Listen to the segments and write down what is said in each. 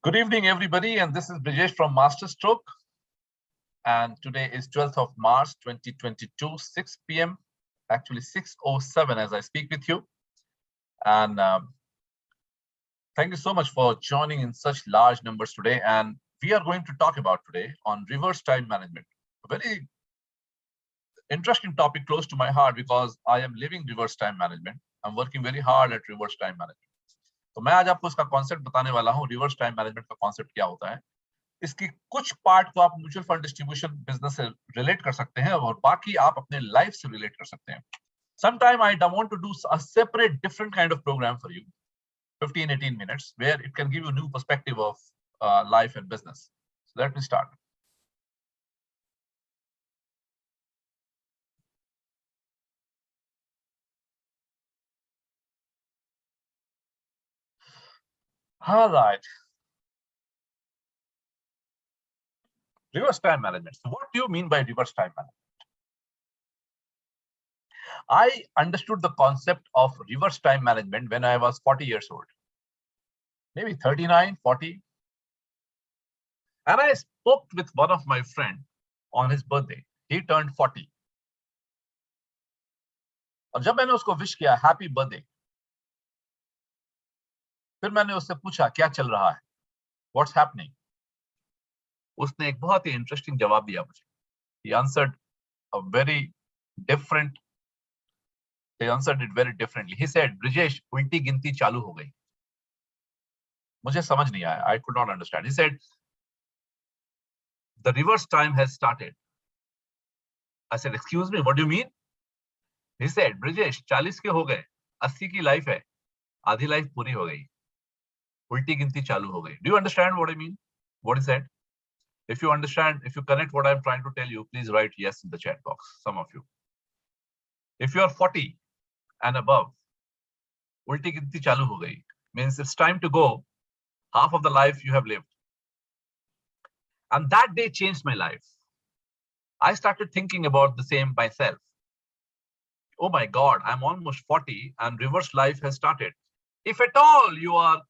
Good evening, everybody, and this is Brijesh from Masterstroke. And today is 12th of March 2022, 6 p.m. Actually 6:07 as I speak with you. And thank you so much for joining in such large numbers today. And we are going to talk about today on reverse time management. A very interesting topic close to my heart because I am living reverse time management. I'm working very hard at reverse time management. तो मैं आज आपको इसका concept बताने वाला हूँ, reverse time management का concept क्या होता है। इसकी कुछ पार्ट को आप म्यूचुअल फंड डिस्ट्रीब्यूशन बिजनेस से रिलेट कर सकते हैं और बाकी आप अपने लाइफ से रिलेट कर सकते हैं। Sometime I want to do a separate different kind of program for you, 15-18 minutes, where it can give you a new perspective of life and business. So let me start. All right. Reverse time management. So what do you mean by reverse time management? I understood the concept of reverse time management when I was 40 years old, maybe 39, 40. And I spoke with one of my friends on his birthday. He turned 40. और जब मैंने उसको wish किया happy birthday, फिर मैंने उससे पूछा क्या चल रहा है, व्हाट्स हैपनिंग। उसने एक बहुत ही इंटरेस्टिंग जवाब दिया मुझे। He answered it very differently. He said, Brijesh, उल्टी गिनती चालू हो गई। मुझे समझ नहीं आया. I could not understand. He said, the reverse time has started. I said, excuse me, what do you mean? He said, Brijesh, 40 के हो गए, 80 की लाइफ है, आधी लाइफ पूरी हो गई, उल्टी गिनती चालू हो गई. Do you understand what I mean? What he said? If you understand, if you connect what I'm trying to tell you, please write yes in the chat box, some of you. If you are 40 and above, ulti ginti chalu ho gayi, means it's time to go, half of the life you have lived. And that day changed my life. I started thinking about the same myself. Oh my God, I'm almost 40 and reverse life has started. If at all you are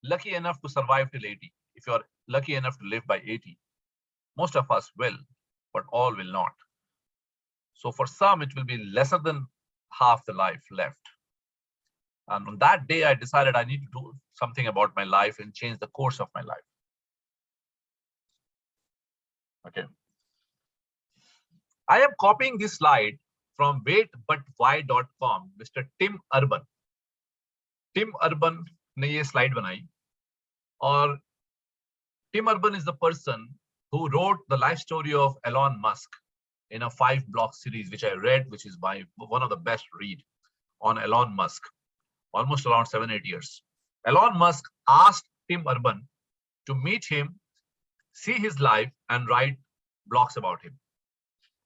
lucky enough to survive till 80, if you are lucky enough to live by 80, most of us will, but all will not. So for some, it will be lesser than half the life left. And on that day, I decided I need to do something about my life and change the course of my life. Okay. I am copying this slide from waitbutwhy.com, Mr. Tim Urban. Tim Urban ने ये slide बनाई, और Tim Urban is the person who wrote the life story of Elon Musk in a 5-block series, which I read, which is one of the best read on Elon Musk, almost around 7-8 years. Elon Musk asked Tim Urban to meet him, see his life, and write blogs about him.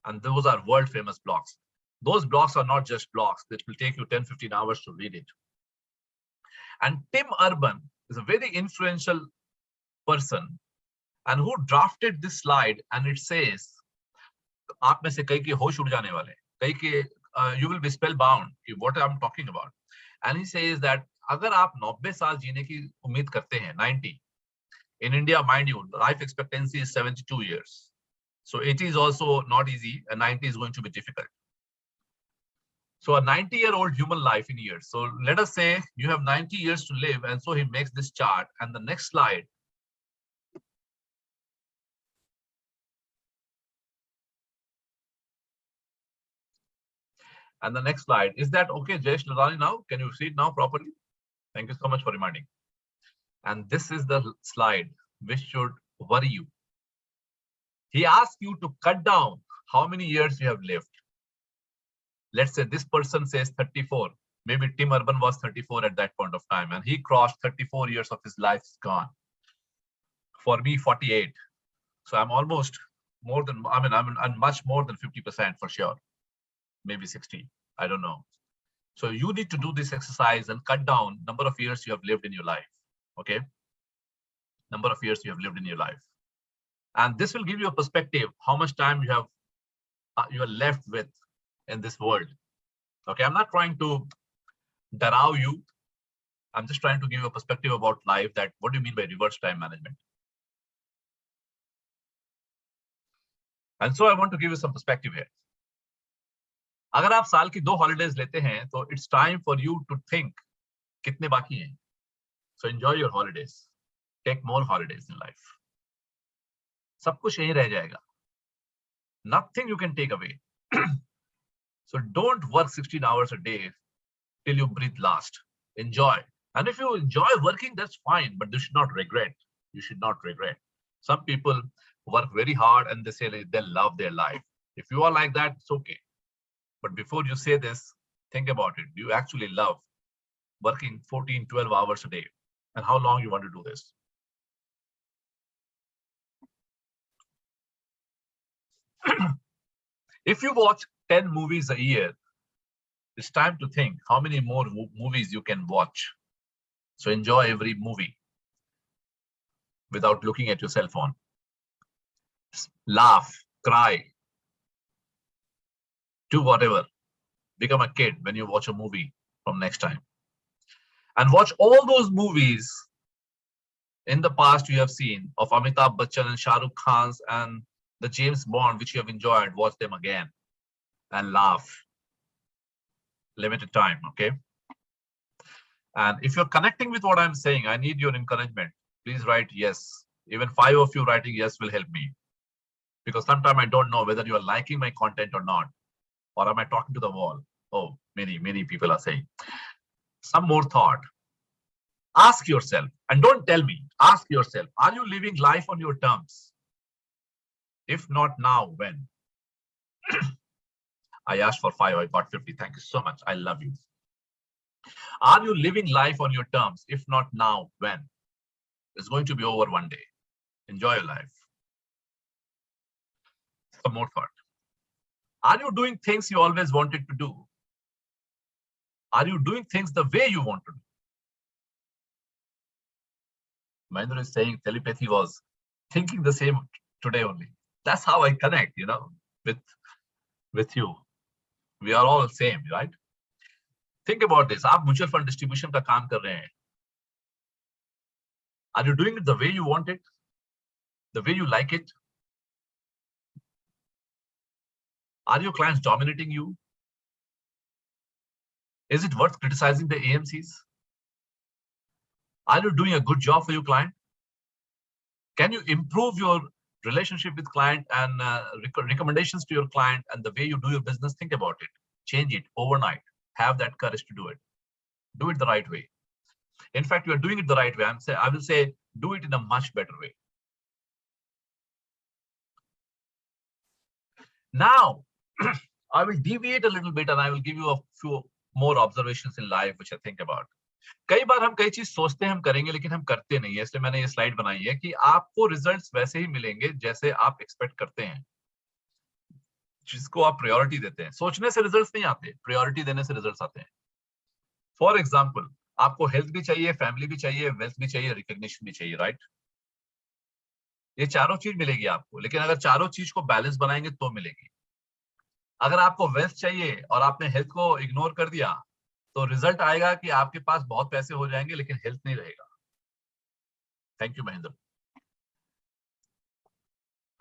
And those are world famous blogs. Those blogs are not just blogs. It will take you 10-15 hours to read it. And Tim Urban is a very influential person and who drafted this slide, and it says, आप में से कई के होश उड़ जाने वाले, कई के you will be spellbound what I'm talking about. And he says that अगर आप 90 साल जीने की उम्मीद करते हैं, 90, in India, mind you, life expectancy is 72 years. So 80 is also not easy, and 90 is going to be difficult. So a 90-year-old human life in years. So let us say you have 90 years to live, and so he makes this chart. And the next slide. And the next slide, is that okay, Jayesh Ladani now? Can you see it now properly? Thank you so much for reminding. And this is the slide which should worry you. He asks you to cut down how many years you have lived. Let's say this person says 34. Maybe Tim Urban was 34 at that point of time, and he crossed 34 years of his life is gone. For me, 48. So I'm almost more than, I'm much more than 50% for sure. Maybe 60, I don't know. So you need to do this exercise and cut down number of years you have lived in your life. Okay, number of years you have lived in your life, and this will give you a perspective how much time you are left with in this world. Okay, I'm not trying to derail you. I'm just trying to give you a perspective about life, that what do you mean by reverse time management? And so I want to give you some perspective here. अगर आप साल की 2 holidays लेते हैं तो it's time for you to think कितने बाकी हैं. So enjoy your holidays. Take more holidays in life. सब कुछ यहीं रह जाएगा. Nothing you can take away. So don't work 16 hours a day till you breathe last. Enjoy. And if you enjoy working, that's fine, but you should not regret. You should not regret. Some people work very hard and they say they love their life. If you are like that, it's okay. But before you say this, think about it. Do you actually love working 14, 12 hours a day? And how long you want to do this? If you watch 10 movies a year, it's time to think how many more movies you can watch. So enjoy every movie without looking at your cell phone. Laugh, cry, do whatever. Become a kid when you watch a movie from next time. And watch all those movies in the past you have seen of Amitabh Bachchan and Shah Rukh Khan's and the James Bond, which you have enjoyed. Watch them again and laugh. Limited time, okay? And if you're connecting with what I'm saying, I need your encouragement. Please write yes. Even 5 of you writing yes will help me. Because sometimes I don't know whether you are liking my content or not. Or am I talking to the wall? Oh, many people are saying. Some more thought. Ask yourself, and don't tell me, ask yourself, are you living life on your terms? If not now, when? I asked for 5, I got 50. Thank you so much. I love you. Are you living life on your terms? If not now, when? It's going to be over one day. Enjoy your life. Some more thought. Are you doing things you always wanted to do? Are you doing things the way you want to do? Mahendra is saying telepathy was thinking the same today only. That's how I connect, with you. We are all the same, right? Think about this. आप mutual fund distribution का काम कर रहे हैं. Are you doing it the way you want it? The way you like it? Are your clients dominating you? Is it worth criticizing the AMCs? Are you doing a good job for your client? Can you improve your relationship with client and recommendations to your client and the way you do your business? Think about it. Change it overnight. Have that courage to do it. Do it the right way. In fact, you are doing it the right way. I will say, do it in a much better way. Now, I will deviate a little bit and I will give you a few more observations in life which I think about. कई बार हम कई चीज सोचते हैं हम करेंगे लेकिन हम करते नहीं है. इसलिए मैंने ये स्लाइड बनाई है कि आपको रिजल्ट्स वैसे ही मिलेंगे जैसे आप एक्सपेक्ट करते हैं, जिसको आप प्रायोरिटी देते हैं. सोचने से रिजल्ट्स नहीं आते, प्रायोरिटी देने से रिजल्ट्स आते हैं. फॉर एग्जाम्पल, आपको हेल्थ भी चाहिए, फैमिली भी चाहिए, वेल्थ भी चाहिए, रिकॉग्निशन भी चाहिए, राइट? ये चारों चीज मिलेगी आपको, लेकिन अगर चारों चीज को बैलेंस बनाएंगे तो मिलेगी. अगर आपको वेल्थ चाहिए और आपने हेल्थ को इग्नोर कर दिया तो रिजल्ट आएगा कि आपके पास बहुत पैसे हो जाएंगे लेकिन हेल्थ नहीं रहेगा. Thank you Mahendra.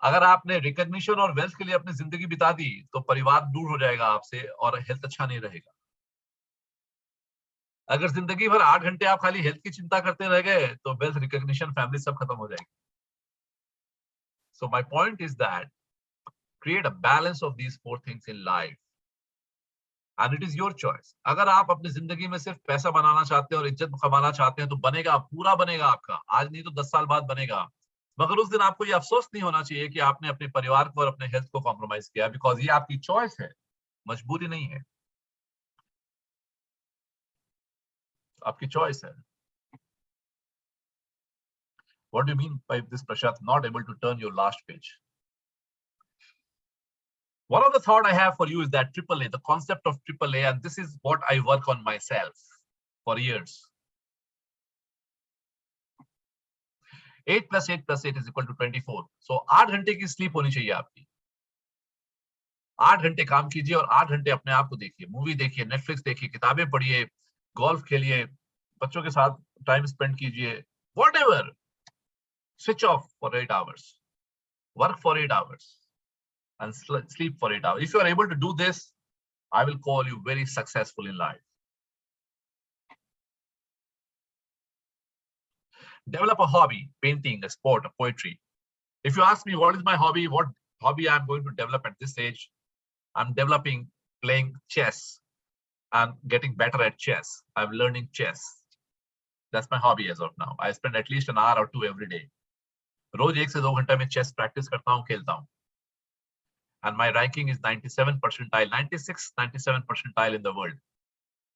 अगर आपने रिकॉग्निशन और वेल्थ के लिए अपनी जिंदगी बिता दी तो परिवार दूर हो जाएगा आपसे और हेल्थ अच्छा नहीं रहेगा. अगर जिंदगी भर 8 घंटे आप खाली हेल्थ की चिंता करते रह गए तो वेल्थ, रिकॉग्निशन, फैमिली सब खत्म हो जाएगी. So my point is that create a balance of these 4 things in life. And it is your choice. अगर आप अपनी जिंदगी में सिर्फ पैसा बनाना चाहते हैं और इज्जत कमाना चाहते हैं तो बनेगा, पूरा बनेगा आपका. आज नहीं तो 10 साल बाद बनेगा. मगर उस दिन आपको ये अफसोस नहीं होना चाहिए कि आपने अपने परिवार को और अपने हेल्थ को कॉम्प्रोमाइज किया, बिकॉज ये आपकी चॉइस है, मजबूरी नहीं है, आपकी चॉइस है. What do you mean by this, Prashant? Not able to turn your last page? One of the thought I have for you is that AAA, the concept of AAA, and this is what I work on myself for years. 8 + 8 + 8 is equal to 24. So 8 घंटे की sleep होनी चाहिए आपकी. 8 घंटे काम कीजिए और 8 घंटे अपने आप को देखिए, मूवी देखिए, नेटफ्लिक्स देखिए, किताबें पढ़िए, गोल्फ खेलिए, बच्चों के साथ टाइम स्पेंड कीजिए, whatever, switch off for 8 hours, work for 8 hours and sleep for 8 hours. If you are able to do this, I will call you very successful in life. Develop a hobby, painting, a sport, a poetry. If you ask me what is my hobby, what hobby I'm going to develop at this age, I'm developing playing chess. I'm getting better at chess. I'm learning chess. That's my hobby as of now. I spend at least an hour or two every day. रोज 1 से 2 घंटे में chess practice करता हूँ, खेलता हूँ. And my ranking is 97 percentile, 96, 97 percentile in the world.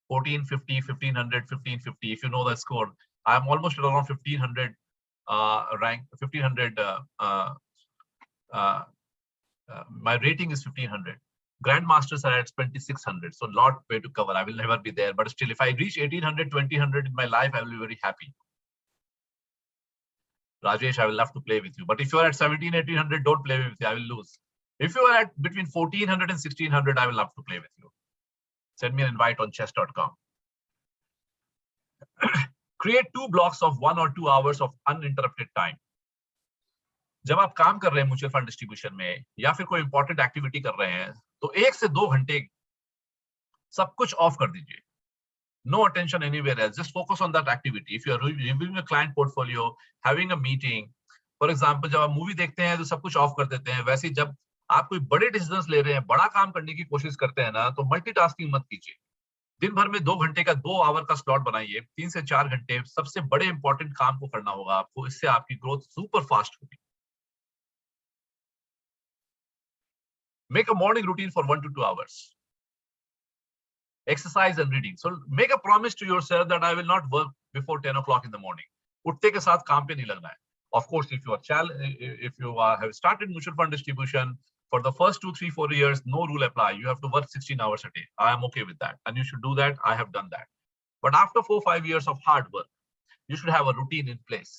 1450, 1500, 1550. If you know the score, I'm almost around 1500 rank, 1500. My rating is 1500. Grandmasters are at 2600. So lot way to cover. I will never be there. But still, if I reach 1800, 2000 in my life, I will be very happy. Rajesh, I will love to play with you. But if you are at 17, 1800, don't play with me. I will lose. If you are at between 1400 and 1600, I will love to play with you. Send me an invite on chess.com. Create 2 blocks of 1 or 2 hours of uninterrupted time. जब आप काम कर रहे हैं mutual fund distribution में या फिर कोई इंपॉर्टेंट एक्टिविटी कर रहे हैं तो 1 से 2 घंटे सब कुछ ऑफ कर दीजिए. No attention anywhere else. Just focus on that activity. If you are reviewing a client portfolio, having a meeting, for example, जब आप मूवी देखते हैं तो सब कुछ ऑफ कर देते हैं. वैसे जब आप कोई बड़े डिसीजंस ले रहे हैं, बड़ा काम करने की कोशिश करते हैं ना, तो मल्टीटास्किंग मत कीजिए. दिन भर में 2 घंटे का 2 आवर का स्लॉट बनाइए. 3 से 4 घंटे सबसे बड़े इंपॉर्टेंट काम को करना होगा आपको. इससे आपकी ग्रोथ सुपर फास्ट होगी. Make a morning routine for 1 to 2 hours. Exercise and reading. So make a promise to yourself that I will not work before 10 o'clock in the morning. उठते के साथ काम पे नहीं लगना है. Of course, if you have started mutual fund distribution for the first 2, 3, 4 years, no rule apply. You have to work 16 hours a day. I am okay with that, and you should do that. I have done that. But after 4, 5 years of hard work, you should have a routine in place.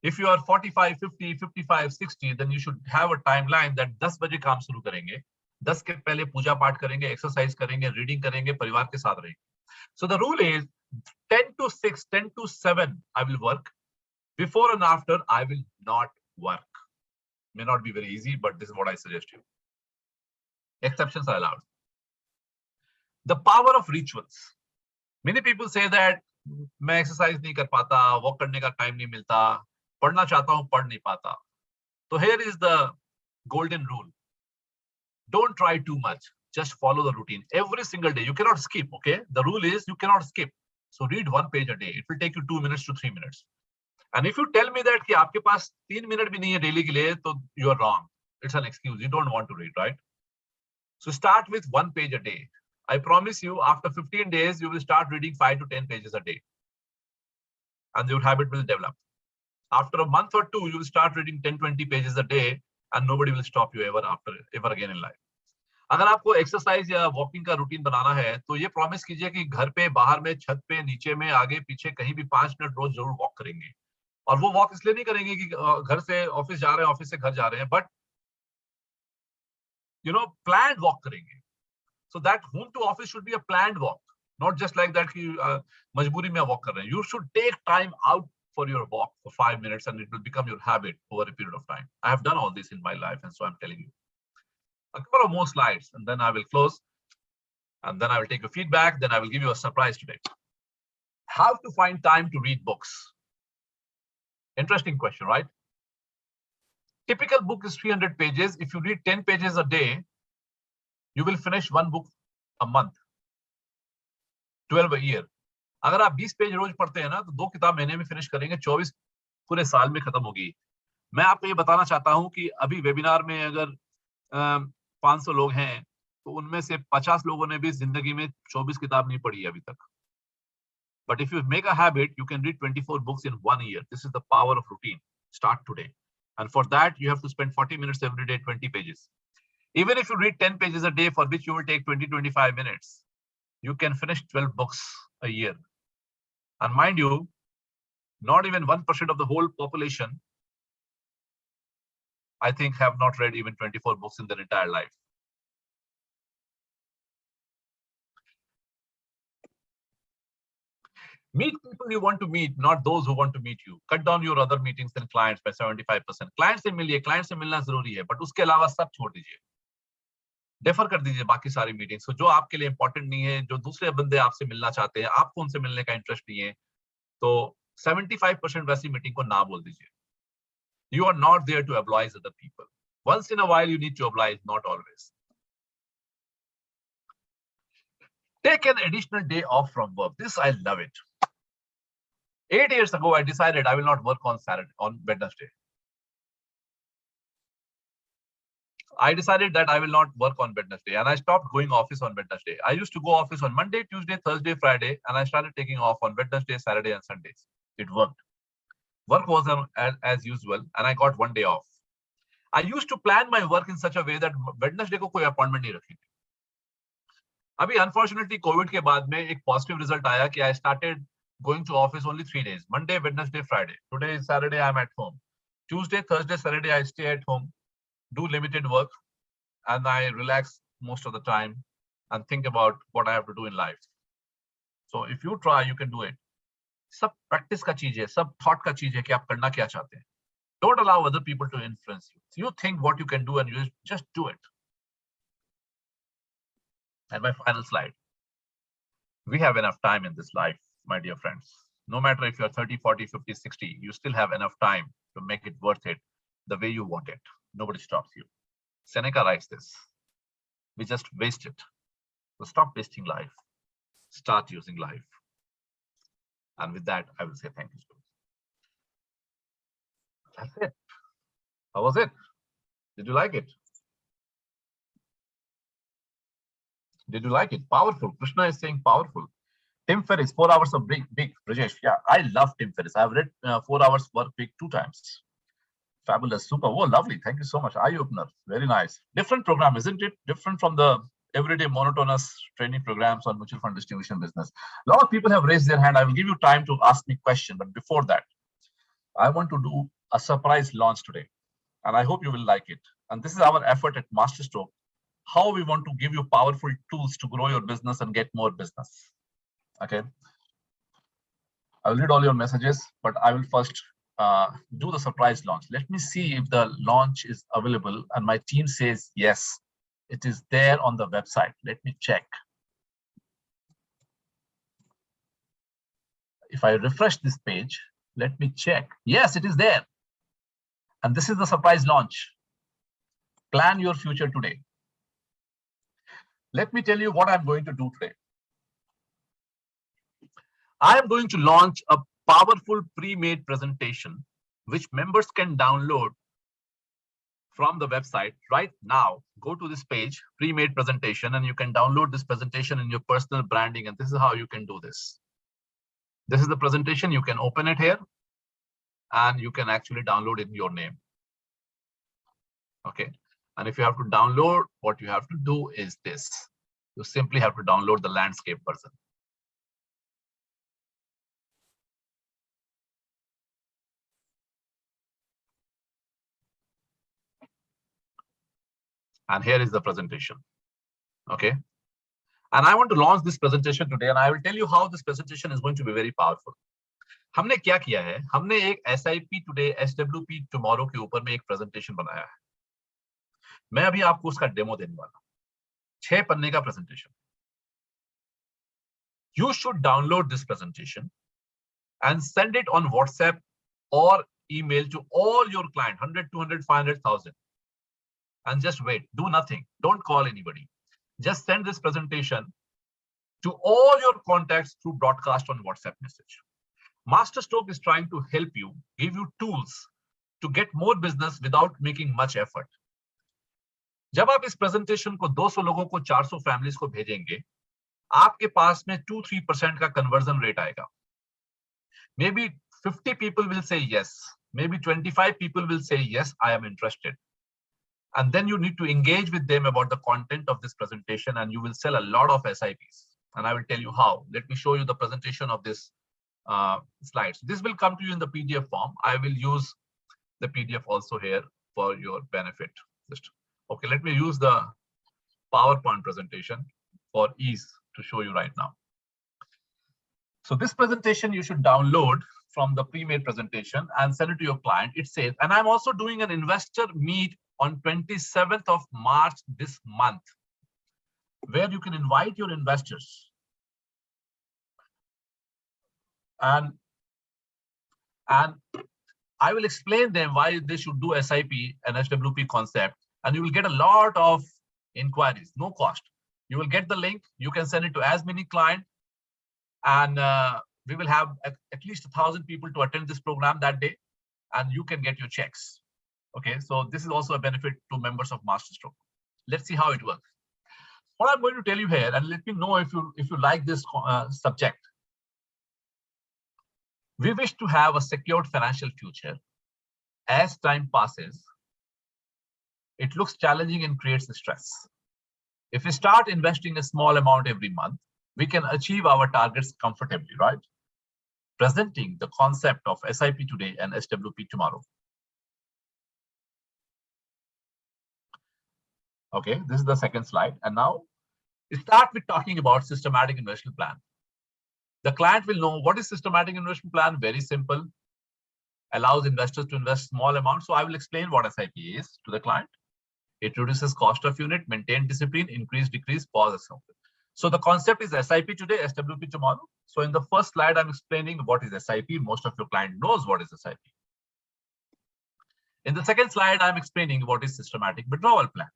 If you are 45, 50, 55, 60, then you should have a timeline that 10 बजे काम शुरू करेंगे. 10 के पहले पूजा पाठ करेंगे, exercise करेंगे, reading करेंगे, परिवार के साथ रहेंगे. So the rule is 10 to 6, 10 to 7, I will work. Before and after, I will not work. May not be very easy, but this is what I suggest you. Exceptions are allowed. The power of rituals. Many people say that मैं exercise नहीं कर पाता, walk करने का time नहीं मिलता, पढ़ना चाहता हूँ, पढ़ नहीं पाता. So here is the golden rule. Don't try too much. Just follow the routine every single day. You cannot skip, okay? The rule is you cannot skip. So read 1 page a day. It will take you 2 minutes to 3 minutes. And if you tell me that कि आपके पास 3 minute भी नहीं है daily के लिए, तो you are wrong. It's an excuse. You don't want to read, right? So start with 1 page a day. I promise you, after 15 days, you will start reading 5 to 10 pages a day. And your habit will develop. After a month or 2, you will start reading 10, 20 pages a day, and nobody will stop you ever again in life. अगर आपको exercise या walking का routine बनाना है तो ये promise कीजिए कि घर पे, बाहर में, छत पे, नीचे में, आगे पीछे कहीं भी 5 मिनट रोज जरूर वॉक करेंगे. और वो वॉक इसलिए नहीं करेंगे कि घर से ऑफिस जा रहे हैं, ऑफिस से घर जा रहे हैं, बट प्लान्ड वॉक करेंगे. So that home to office should be a planned walk, not just like that कि मजबूरी में वॉक कर रहे हैं. You should take time out for your walk for 5 minutes, and it will become your habit over a period of time. I have done all this in my life, and so I'm telling you. A couple of more slides, and then I will close, and then I will take your feedback. Then I will give you a surprise today. How to find time to read books? Interesting question, right? Typical book is 300 pages. If you read 10 pages a day, you will finish 1 book a month, 12 a year. अगर आप 20 page रोज पढ़ते हैं ना, तो 2 किताब महीने में finish करेंगे, 24 पूरे साल में खत्म होगी. मैं आपको ये बताना चाहता हूं कि अभी वेबिनार में अगर 500 लोग हैं, तो उनमें से 50 लोगों ने भी जिंदगी में 24 किताब नहीं पढ़ी अभी तक. But if you make a habit, you can read 24 books in 1 year. This is the power of routine. Start today. And for that, you have to spend 40 minutes every day, 20 pages. Even if you read 10 pages a day, for which you will take 20, 25 minutes, you can finish 12 books a year. And mind you, not even 1% of the whole population, I think, have not read even 24 books in their entire life. Meet people you want to meet, not those who want to meet you. Cut down your other meetings and clients by 75%. Client से मिलिए, client से मिलना जरूरी है, but उसके अलावा सब छोड़ दीजिए. डेफर कर दीजिए बाकी सारी मीटिंग्स. जो आपके लिए इंपॉर्टेंट नहीं है, जो दूसरे बंदे आपसे मिलना चाहते हैं, आपको उनसे मिलने का इंटरेस्ट नहीं है, तो 75% वैसी मीटिंग को ना बोल दीजिए. You are not there to oblige other people. Once in a while you need to oblige, not always. Take an additional day off from work. This I love it. 8 years ago, I decided I will not work on Wednesday. I decided that I will not work on Wednesday, and I stopped going office on Wednesday. I used to go office on Monday, Tuesday, Thursday, Friday, and I started taking off on Wednesday, Saturday, and Sundays. It worked. Work was as usual, and I got one day off. I used to plan my work in such a way that Wednesday को कोई appointment नहीं रखी थी. अभी unfortunately COVID के बाद में एक positive result आया कि I started going to office only 3 days: Monday, Wednesday, Friday. Today is Saturday, I'm at home. Tuesday, Thursday, Saturday, I stay at home, do limited work, and I relax most of the time and think about what I have to do in life. So if you try, you can do it. सब practice का चीज है, सब thought का चीज है कि आप करना क्या चाहते हैं. Don't allow other people to influence you. You think what you can do and you just do it. And my final slide. We have enough time in this life, my dear friends. No matter if you're 30, 40, 50, 60, you still have enough time to make it worth it the way you want it. Nobody stops you. Seneca writes this. We just waste it. So stop wasting life. Start using life. And with that, I will say thank you. That's it. How was it? Did you like it? Did you like it? Powerful. Krishna is saying powerful. Tim Ferriss, 4 hours of big Brijesh. Yeah, I love Tim Ferriss. I've read 4 hours work week 2 times. Fabulous. Super. Oh, lovely. Thank you so much. Eye opener. Very nice. Different program, isn't it? Different from the everyday monotonous training programs on mutual fund distribution business. A lot of people have raised their hand. I will give you time to ask me question. But before that, I want to do a surprise launch today. And I hope you will like it. And this is our effort at Masterstroke. How we want to give you powerful tools to grow your business and get more business. Okay. I will read all your messages, but I will first do the surprise launch. Let me see if the launch is available. And my team says, yes, it is there on the website. Let me check. If I refresh this page, let me check. Yes, it is there. And this is the surprise launch. Plan your future today. Let me tell you what I'm going to do today. I am going to launch a powerful pre-made presentation which members can download from the website right now. Go to this page, pre-made presentation, and you can download this presentation in your personal branding. And this is how you can do this. This is the presentation. You can open it here and you can actually download it in your name. Okay. And if you have to download, what you have to do is this. You simply have to download the landscape version. And here is the presentation. Okay. And I want to launch this presentation today, and I will tell you how this presentation is going to be very powerful. हमने क्या किया है? हमने एक SIP today, SWP tomorrow के ऊपर में एक presentation बनाया है. मैं अभी आपको उसका डेमो देने वाला हूं. 6 पन्ने का presentation. You should download this presentation and send it on WhatsApp or email to all your clients, 100, 200, 500,000. And just wait. Do nothing. Don't call anybody. Just send this presentation to all your contacts through broadcast on WhatsApp message. Masterstroke is trying to help you, give you tools to get more business without making much effort. जब आप इस presentation को 200 लोगों को 400 families को भेजेंगे, आपके पास में 2-3% का conversion rate आएगा. Maybe 50 people will say yes. Maybe 25 people will say yes, I am interested. And then you need to engage with them about the content of this presentation, and you will sell a lot of SIPs. And I will tell you how. Let me show you the presentation of this slides. This will come to you in the PDF form. I will use the PDF also here for your benefit. Okay, let me use the PowerPoint presentation for ease to show you right now. So this presentation you should download from the pre-made presentation and send it to your client. It says, and I'm also doing an investor meet on 27th of March this month, where you can invite your investors and I will explain them why they should do SIP and SWP concept, and you will get a lot of inquiries, no cost. You will get the link. You can send it to as many clients, and we will have at least 1,000 people to attend this program that day, and you can get your checks. Okay, so this is also a benefit to members of Masterstroke. Let's see how it works. What I'm going to tell you here, and let me know if you like this subject. We wish to have a secured financial future. As time passes, it looks challenging and creates stress. If we start investing a small amount every month, we can achieve our targets comfortably, right? Presenting the concept of SIP today and SWP tomorrow. Okay, this is the second slide. And now we start with talking about systematic investment plan. The client will know what is systematic investment plan. Very simple. Allows investors to invest small amounts. So I will explain what SIP is to the client. It reduces cost of unit, maintain discipline, increase, decrease, pause. So the concept is SIP today, SWP tomorrow. So in the first slide, I'm explaining what is SIP. Most of your client knows what is SIP. In the second slide, I'm explaining what is systematic withdrawal plan.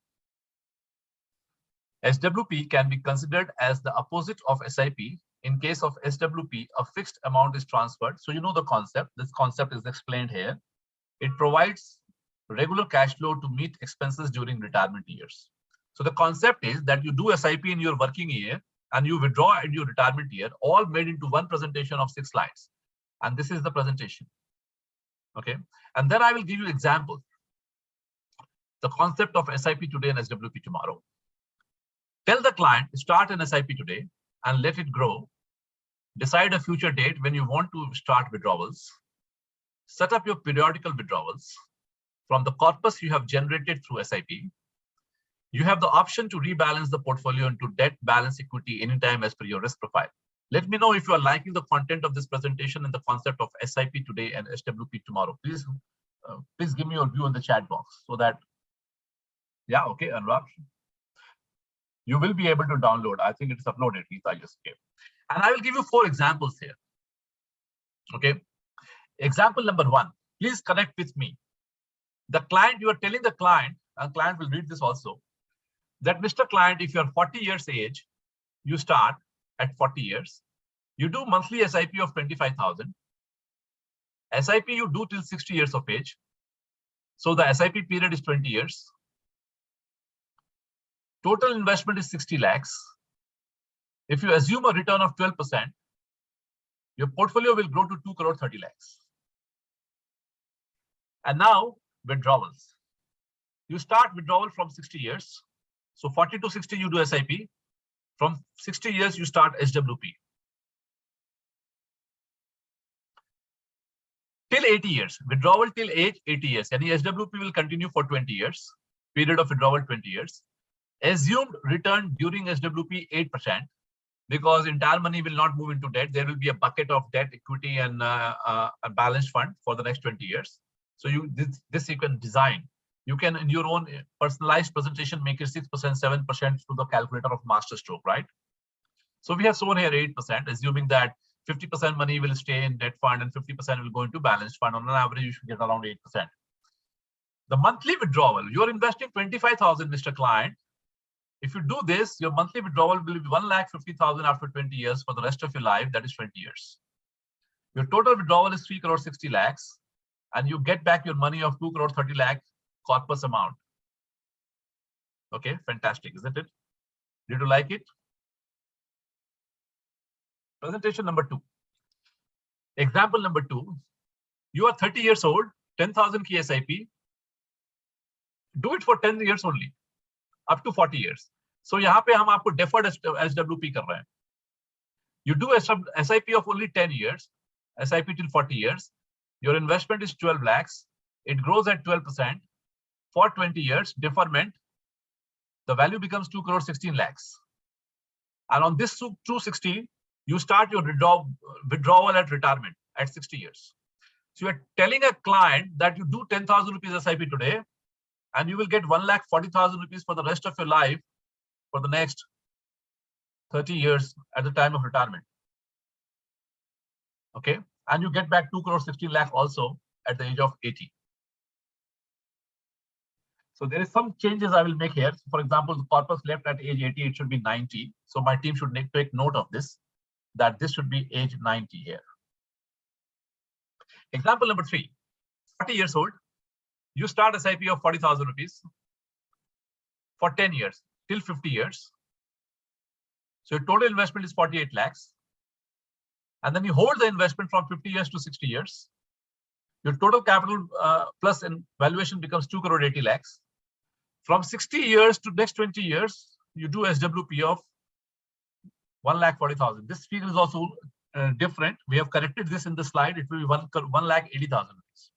SWP can be considered as the opposite of SIP. In case of SWP, a fixed amount is transferred. So you know the concept. This concept is explained here. It provides regular cash flow to meet expenses during retirement years. So the concept is that you do SIP in your working year and you withdraw in your retirement year, all made into one presentation of 6 slides. And this is the presentation. Okay. And then I will give you examples. The concept of SIP today and SWP tomorrow. Tell the client, start an SIP today and let it grow. Decide a future date when you want to start withdrawals. Set up your periodical withdrawals from the corpus you have generated through SIP. You have the option to rebalance the portfolio into debt, balance, equity anytime as per your risk profile. Let me know if you are liking the content of this presentation and the concept of SIP today and SWP tomorrow. Please give me your view in the chat box so that, yeah, okay, Anurag. You will be able to download. I think it's uploaded. I just gave. And I will give you 4 examples here. Okay. Example number 1. Please connect with me. The client, you are telling the client, and client will read this also, that Mr. Client, if you are 40 years age, you start at 40 years. You do monthly SIP of 25,000. SIP you do till 60 years of age. So the SIP period is 20 years. Total investment is 60 lakhs. If you assume a return of 12%, your portfolio will grow to 2 crore 30 lakhs. And now withdrawals. You start withdrawal from 60 years. So 40 to 60, you do SIP. From 60 years, you start SWP. Till 80 years, withdrawal till age 80 years. And the SWP will continue for 20 years. Period of withdrawal 20 years. Assumed return during SWP 8%, because entire money will not move into debt. There will be a bucket of debt, equity, and a balanced fund for the next 20 years. So this you can design. You can, in your own personalized presentation, make it 6%, 7% through the calculator of Masterstroke, right? So we have shown here 8%, assuming that 50% money will stay in debt fund and 50% will go into balanced fund. On an average, you should get around 8%. The monthly withdrawal, you are investing 25,000, Mr. Client. If you do this, your monthly withdrawal will be 1,50,000 after 20 years for the rest of your life. That is 20 years. Your total withdrawal is 3 crore 60 lakhs, and you get back your money of 2 crore 30 lakh corpus amount. Okay, fantastic, isn't it? Did you like it? Presentation number 2. Example number 2. You are 30 years old, 10,000 ki SIP. Do it for 10 years only. Up to 40 years. So यहाँ पे हम आपको deferred SWP कर रहे हैं. You do SIP of only 10 years, SIP till 40 years. Your investment is 12 lakhs. It grows at 12%. For 20 years, deferment, the value becomes 2 crore 16 lakhs. And on this 216, you start your withdrawal at retirement at 60 years. So you are telling a client that you do 10,000 rupees SIP today, and you will get 1,40,000 rupees for the rest of your life for the next 30 years at the time of retirement. Okay, and you get back 2 crore 16 lakh also at the age of 80. So there is some changes I will make here. For example, the corpus left at age 80, it should be 90. So my team should take note of this, that this should be age 90 here. Example number 3, 40 years old. You start SIP of 40,000 rupees for 10 years till 50 years. So your total investment is 48 lakhs. And then you hold the investment from 50 years to 60 years. Your total capital plus in valuation becomes 2 crore 80 lakhs. From 60 years to next 20 years, you do SWP of 1,40,000. This figure is also different. We have corrected this in the slide. It will be 1,80,000 rupees.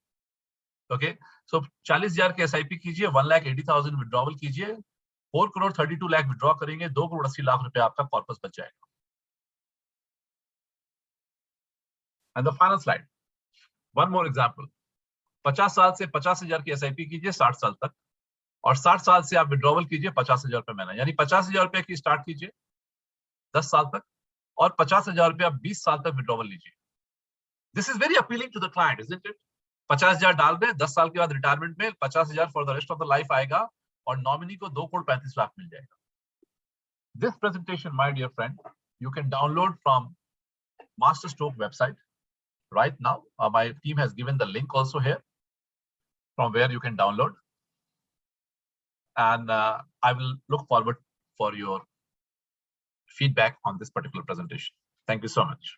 Okay. So 40,000 के SIP कीजिए, 1,80,000 withdrawal कीजिए, 4 crore 32 lakh withdraw करेंगे, 2 crore 80 lakh रुपए आपका corpus बच जाएगा. And the final slide. One more example. 50 साल से 50,000 की SIP कीजिए 60 साल तक, और 60 साल से आप विड्रॉवल कीजिए 50,000 रुपए महीना, यानी 50,000 रुपए की स्टार्ट कीजिए 10 साल तक, और 50,000 रुपए आप 20 साल तक विड्रॉवल लीजिए. This is very appealing to the client, isn't it? 50,000 डाल दें, 10 साल के बाद रिटायरमेंट में 50,000 for the rest of the life आएगा, और नॉमिनी को 2 crore 35 lakh मिल जाएगा. This presentation, my dear friend, you can download from Masterstroke website right now. My team has given the link also here from where you can download. And I will look forward for your feedback on this particular presentation. Thank you so much.